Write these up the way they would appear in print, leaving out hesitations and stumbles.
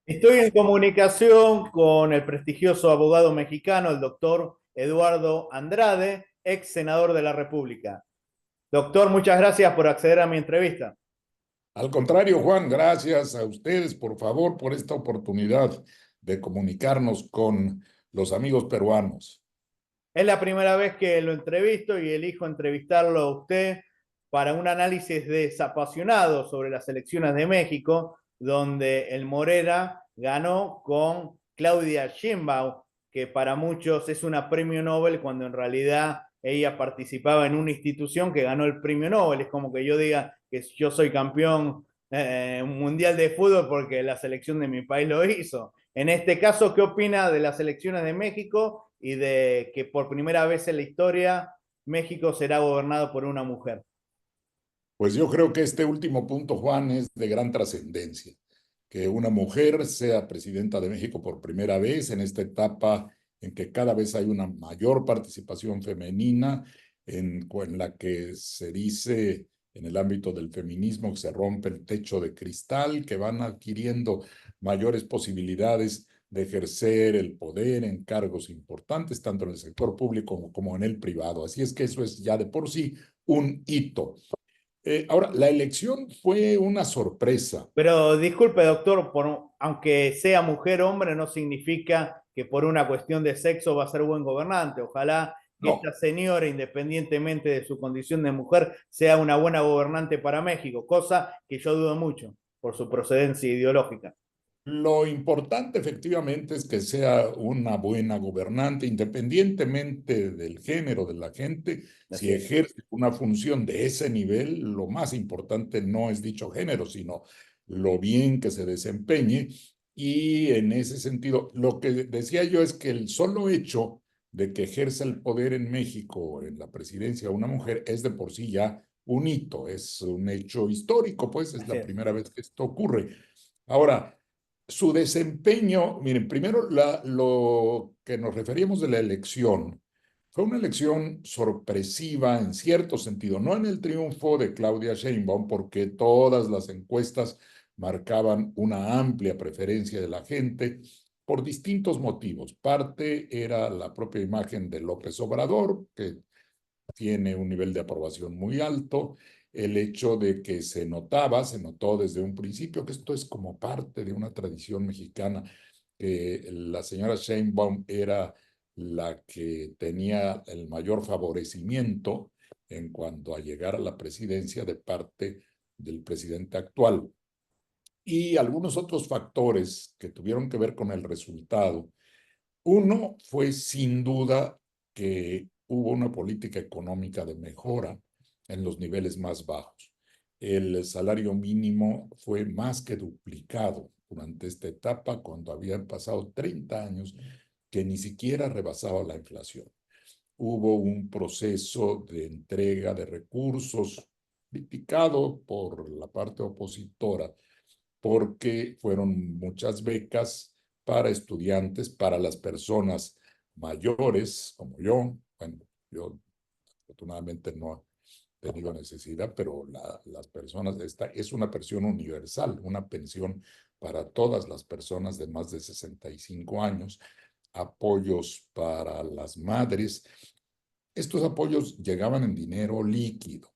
Estoy en comunicación con el prestigioso abogado mexicano, el doctor Eduardo Andrade, ex senador de la República. Doctor, muchas gracias por acceder a mi entrevista. Al contrario, Juan, gracias a ustedes, por favor, por esta oportunidad de comunicarnos con los amigos peruanos. Es la primera vez que lo entrevisto y elijo entrevistarlo a usted para un análisis desapasionado sobre las elecciones de México, donde el Morena ganó con Claudia Sheinbaum, que para muchos es una premio Nobel cuando en realidad ella participaba en una institución que ganó el premio Nobel. Es como que yo diga que yo soy campeón mundial de fútbol porque la selección de mi país lo hizo. En este caso, ¿qué opina de las elecciones de México y de que por primera vez en la historia México será gobernado por una mujer? Pues yo creo que este último punto, Juan, es de gran trascendencia. Que una mujer sea presidenta de México por primera vez en esta etapa en que cada vez hay una mayor participación femenina, en la que se dice en el ámbito del feminismo que se rompe el techo de cristal, que van adquiriendo mayores posibilidades de ejercer el poder en cargos importantes, tanto en el sector público como en el privado. Así es que eso es ya de por sí un hito. Ahora, la elección fue una sorpresa. Pero disculpe, doctor, aunque sea mujer o hombre, no significa que por una cuestión de sexo va a ser buen gobernante. Ojalá que esta No, señora, independientemente de su condición de mujer, sea una buena gobernante para México, cosa que yo dudo mucho por su procedencia ideológica. lo importante efectivamente es que sea una buena gobernante, independientemente del género de la gente. Si Así es. ejerce una función de ese nivel, lo más importante no es dicho género, sino lo bien que se desempeñe. Y en ese sentido, lo que decía yo es que el solo hecho de que ejerza el poder en México, en la presidencia, una mujer, es de por sí ya un hito, es un hecho histórico, pues es Así la es. primera vez que esto ocurre. Ahora, su desempeño, miren, primero lo que nos referíamos de la elección, fue una elección sorpresiva en cierto sentido, no en el triunfo de Claudia Sheinbaum, porque todas las encuestas marcaban una amplia preferencia de la gente por distintos motivos. Parte era la propia imagen de López Obrador, que tiene un nivel de aprobación muy alto, el hecho de que se notó desde un principio que esto es como parte de una tradición mexicana, que la señora Sheinbaum era la que tenía el mayor favorecimiento en cuanto a llegar a la presidencia de parte del presidente actual. Y algunos otros factores que tuvieron que ver con el resultado. Uno fue sin duda que hubo una política económica de mejora en los niveles más bajos. El salario mínimo fue más que duplicado durante esta etapa, cuando habían pasado 30 años que ni siquiera rebasaba la inflación. Hubo un proceso de entrega de recursos criticado por la parte opositora, porque fueron muchas becas para estudiantes, para las personas mayores como yo. Bueno, yo afortunadamente no he tenido necesidad, pero las personas, esta es una pensión universal, una pensión para todas las personas de más de 65 años, apoyos para las madres. Estos apoyos llegaban en dinero líquido.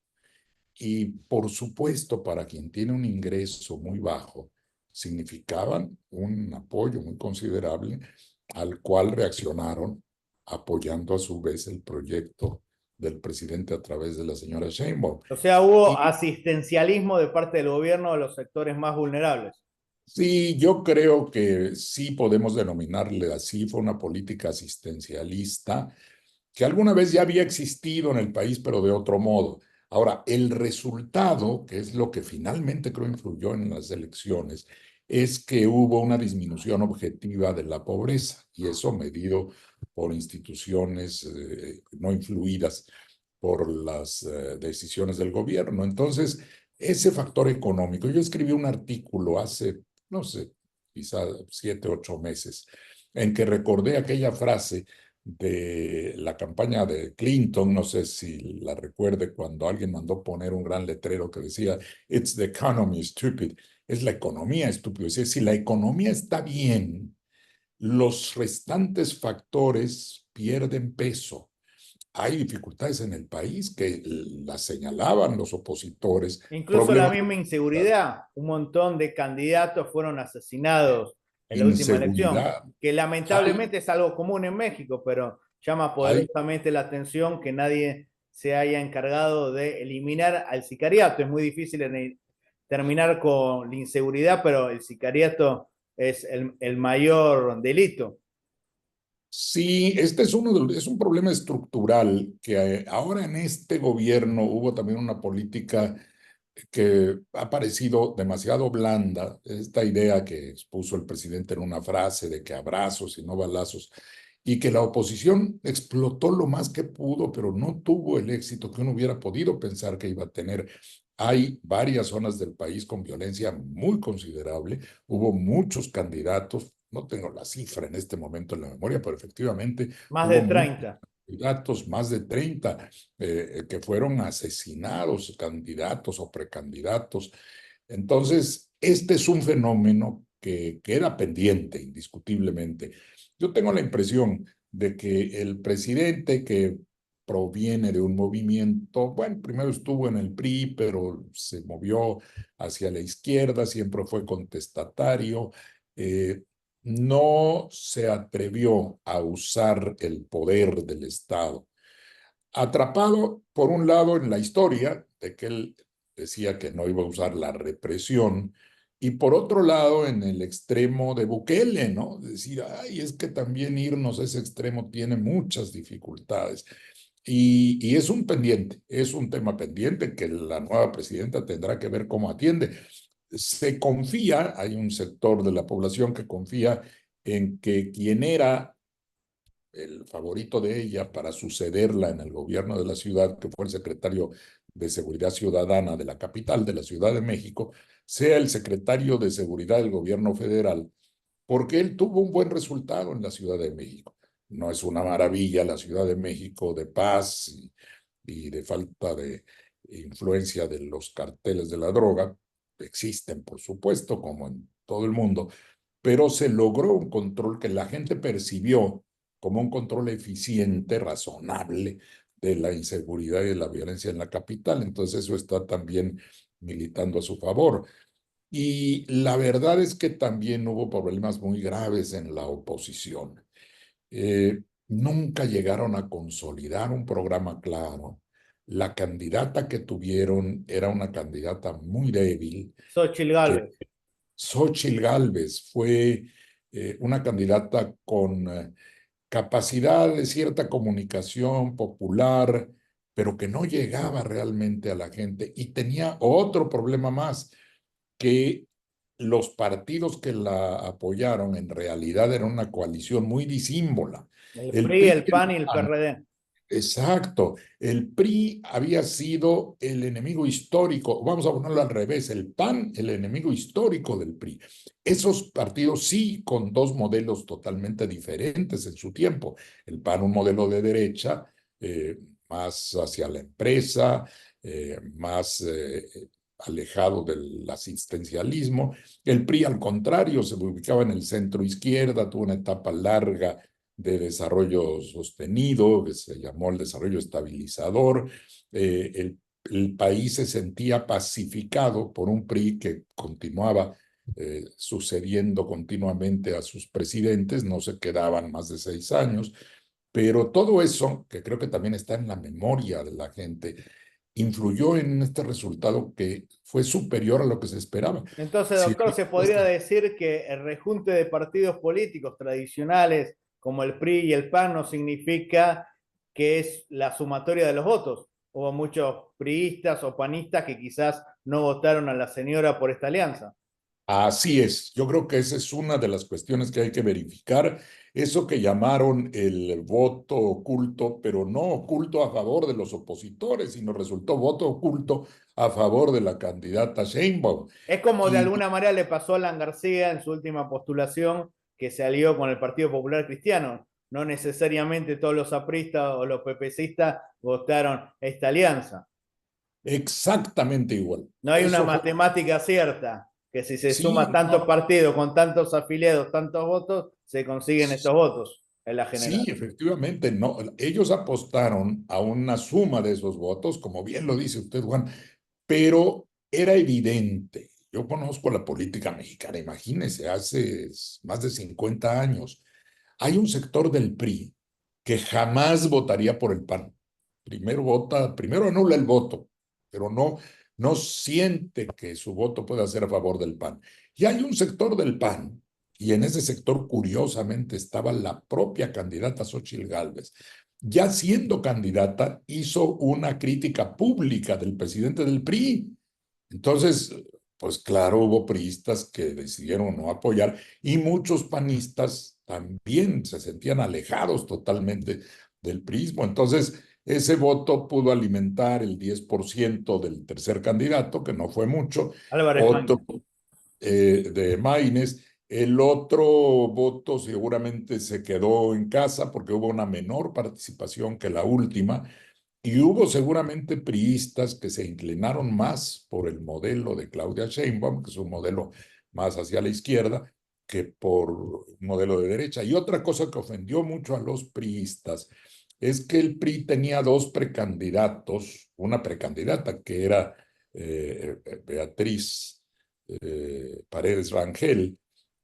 Y por supuesto, para quien tiene un ingreso muy bajo, significaban un apoyo muy considerable al cual reaccionaron apoyando a su vez el proyecto del presidente a través de la señora Sheinbaum. O sea, hubo Y asistencialismo de parte del gobierno a los sectores más vulnerables. sí, yo creo que sí podemos denominarle así, fue una política asistencialista que alguna vez ya había existido en el país, pero de otro modo. Ahora, el resultado, que es lo que finalmente creo influyó en las elecciones, es que hubo una disminución objetiva de la pobreza, y eso medido por instituciones no influidas por las decisiones del gobierno. Entonces, ese factor económico, yo escribí un artículo hace, no sé, quizá 7, 8 meses, en que recordé aquella frase de la campaña de Clinton, no sé si la recuerde, cuando alguien mandó poner un gran letrero que decía, "It's the economy, stupid", es la economía, estúpido. Es decir, si la economía está bien, los restantes factores pierden peso. Hay dificultades en el país que las señalaban los opositores, Incluso la problemas misma de inseguridad, un montón de candidatos fueron asesinados en la última elección, inseguridad. que Hay, lamentablemente es algo común en México, pero llama hay poderosamente la atención que nadie se haya encargado de eliminar al sicariato. Es muy difícil terminar con la inseguridad, pero el sicariato es el mayor delito. Sí, este es es un problema estructural que ahora en este gobierno hubo también una política que ha parecido demasiado blanda. Esta idea que expuso el presidente en una frase de que abrazos y no balazos, y que la oposición explotó lo más que pudo, pero no tuvo el éxito que uno hubiera podido pensar que iba a tener. Hay varias zonas del país con violencia muy considerable, hubo muchos candidatos, no tengo la cifra en este momento en la memoria, pero efectivamente Más de hubo muchos 30. candidatos, más de 30, que fueron asesinados, candidatos o precandidatos. Entonces, este es un fenómeno que queda pendiente, indiscutiblemente. Yo tengo la impresión de que el presidente que proviene de un movimiento, bueno, primero estuvo en el PRI, pero se movió hacia la izquierda, siempre fue contestatario, eh, no se atrevió a usar el poder del Estado. Atrapado, por un lado, en la historia, de que él decía que no iba a usar la represión, y por otro lado, en el extremo de Bukele, ¿no? Decir, ay, es que también irnos a ese extremo tiene muchas dificultades. Y es un pendiente, es un tema pendiente que la nueva presidenta tendrá que ver cómo atiende. Se confía, hay un sector de la población que confía en que quien era el favorito de ella para sucederla en el gobierno de la ciudad, que fue el secretario de Seguridad Ciudadana de la capital, de la Ciudad de México, sea el secretario de Seguridad del gobierno federal, porque él tuvo un buen resultado en la Ciudad de México. No es una maravilla la Ciudad de México de paz y de falta de influencia de los carteles de la droga. Existen, por supuesto, como en todo el mundo, pero se logró un control que la gente percibió como un control eficiente, razonable de la inseguridad y de la violencia en la capital. Entonces eso está también militando a su favor. Y la verdad es que también hubo problemas muy graves en la oposición. Nunca llegaron a consolidar un programa claro. La candidata que tuvieron era una candidata muy débil, Xochitl que Gálvez. Xóchitl Gálvez fue una candidata con capacidad de cierta comunicación popular, pero que no llegaba realmente a la gente. Y tenía otro problema más, que los partidos que la apoyaron en realidad eran una coalición muy disímbola. El El PRI, PRI el y el PAN y el PAN. PRD. Exacto. El PRI había sido el enemigo histórico, vamos a ponerlo al revés, el PAN, el enemigo histórico del PRI. Esos partidos sí, con dos modelos totalmente diferentes en su tiempo. El PAN, un modelo de derecha, más hacia la empresa, más alejado del asistencialismo. El PRI, al contrario, se ubicaba en el centro izquierda, tuvo una etapa larga de desarrollo sostenido, que se llamó el desarrollo estabilizador. El país se sentía pacificado por un PRI que continuaba sucediendo continuamente a sus presidentes, no se quedaban más de 6 años, pero todo eso, que creo que también está en la memoria de la gente, influyó en este resultado que fue superior a lo que se esperaba. Entonces, Si doctor, se podría decir que el rejunte de partidos políticos tradicionales como el PRI y el PAN no significa que es la sumatoria de los votos. Hubo muchos priistas o panistas que quizás no votaron a la señora por esta alianza. Así es, yo creo que esa es una de las cuestiones que hay que verificar. Eso que llamaron el voto oculto, pero no oculto a favor de los opositores, sino resultó voto oculto a favor de la candidata Sheinbaum. Es como de Y alguna manera le pasó a Alan García en su última postulación, que se alió con el Partido Popular Cristiano. No necesariamente todos los apristas o los PPCistas votaron esta alianza. exactamente igual. No hay una Eso fue matemática cierta. que si se suma Sí, tantos no, partidos con tantos afiliados, tantos votos, se consiguen estos votos en la sí, general. efectivamente, no, ellos apostaron a una suma de esos votos, como bien lo dice usted, Juan, pero era evidente. Yo conozco la política mexicana, imagínese, hace más de 50 años. Hay un sector del PRI que jamás votaría por el PAN. Primero vota, primero anula el voto, pero no siente que su voto pueda ser a favor del PAN. Y hay un sector del PAN, y en ese sector curiosamente estaba la propia candidata Xóchitl Gálvez. Ya siendo candidata, hizo una crítica pública del presidente del PRI. Entonces, pues claro, hubo priistas que decidieron no apoyar y muchos panistas también se sentían alejados totalmente del priismo. Entonces, ese voto pudo alimentar el 10% del tercer candidato, que no fue mucho, Álvarez otro Maínez. de Maínez. El otro voto seguramente se quedó en casa porque hubo una menor participación que la última. Y hubo seguramente priistas que se inclinaron más por el modelo de Claudia Sheinbaum, que es un modelo más hacia la izquierda, que por un modelo de derecha. Y otra cosa que ofendió mucho a los priistas es que el PRI tenía dos precandidatos, una precandidata que era Beatriz Paredes Rangel,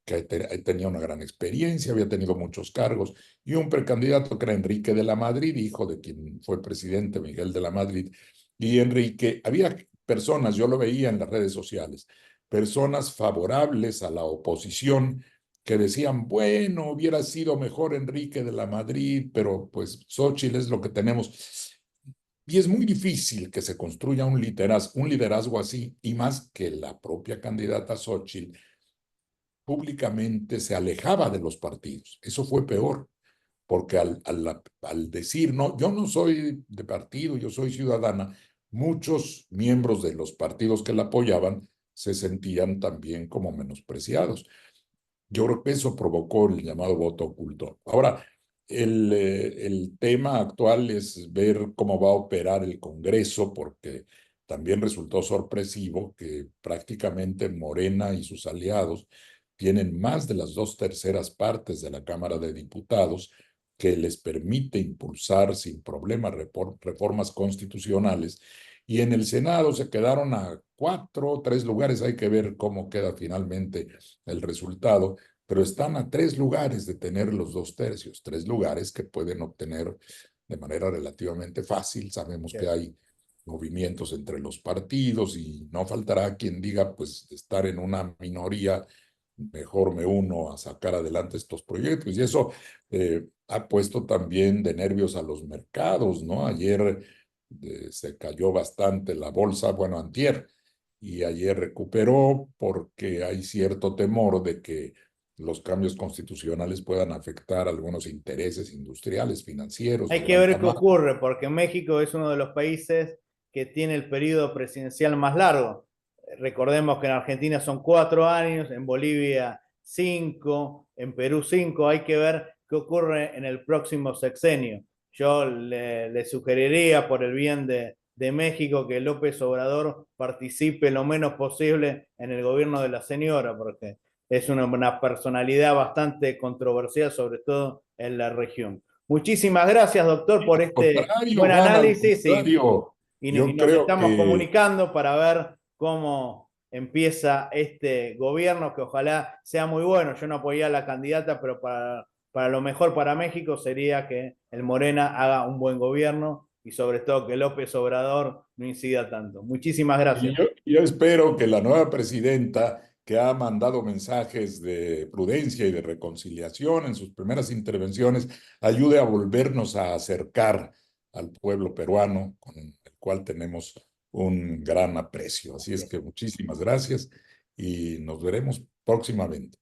que tenía una gran experiencia, había tenido muchos cargos, y un precandidato que era Enrique de la Madrid, hijo de quien fue presidente Miguel de la Madrid. Y Enrique, había personas, yo lo veía en las redes sociales, personas favorables a la oposición que decían, bueno, hubiera sido mejor Enrique de la Madrid, pero pues Xóchitl es lo que tenemos. Y es muy difícil que se construya un liderazgo así, y más que la propia candidata Xóchitl públicamente se alejaba de los partidos. Eso fue peor, porque al decir, no, yo no soy de partido, yo soy ciudadana, muchos miembros de los partidos que la apoyaban se sentían también como menospreciados. Yo creo que eso provocó el llamado voto oculto. Ahora, el tema actual es ver cómo va a operar el Congreso, porque también resultó sorpresivo que prácticamente Morena y sus aliados tienen más de las 2/3 partes de la Cámara de Diputados, que les permite impulsar sin problema reformas constitucionales. Y en el Senado se quedaron a 4, 3 lugares, hay que ver cómo queda finalmente el resultado, pero están a 3 lugares de tener los 2/3, 3 lugares que pueden obtener de manera relativamente fácil. Sabemos que hay movimientos entre los partidos y no faltará quien diga, pues, estar en una minoría, mejor me uno a sacar adelante estos proyectos. Y eso ha puesto también de nervios a los mercados, ¿no? Ayer se cayó bastante la bolsa, bueno, antier, y ayer recuperó porque hay cierto temor de que los cambios constitucionales puedan afectar algunos intereses industriales, financieros, Hay de que ver alta qué mar. ocurre, porque México es uno de los países que tiene el periodo presidencial más largo. Recordemos que en Argentina son 4 años, en Bolivia 5, en Perú 5. Hay que ver qué ocurre en el próximo sexenio. Yo le sugeriría, por el bien de México, que López Obrador participe lo menos posible en el gobierno de la señora, porque es una personalidad bastante controversial, sobre todo en la región. Muchísimas gracias, doctor, por Al este contrario, buen Juan, al análisis contrario, y yo nos creo estamos que comunicando para ver cómo empieza este gobierno, que ojalá sea muy bueno. Yo no apoyé a la candidata, pero para lo mejor para México sería que el Morena haga un buen gobierno y sobre todo que López Obrador no incida tanto. Muchísimas y gracias. yo espero que la nueva presidenta, que ha mandado mensajes de prudencia y de reconciliación en sus primeras intervenciones, ayude a volvernos a acercar al pueblo peruano, con el cual tenemos un gran aprecio. Así es que muchísimas gracias y nos veremos próximamente.